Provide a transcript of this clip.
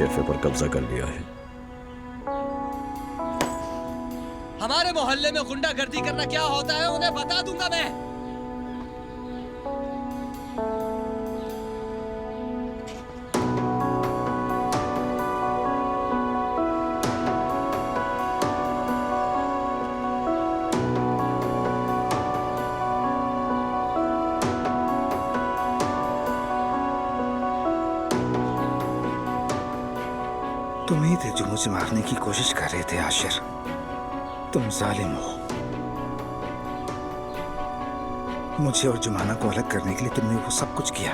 Cafe पर कब्जा कर लिया है। हमारे मोहल्ले में गुंडागर्दी करना क्या होता है उन्हें बता दूंगा मैं। तुम ही थे जो मुझे मारने की कोशिश कर रहे थे आशिर। तुम जालिम हो। मुझे और जुमाना को अलग करने के लिए तुमने वो सब कुछ किया।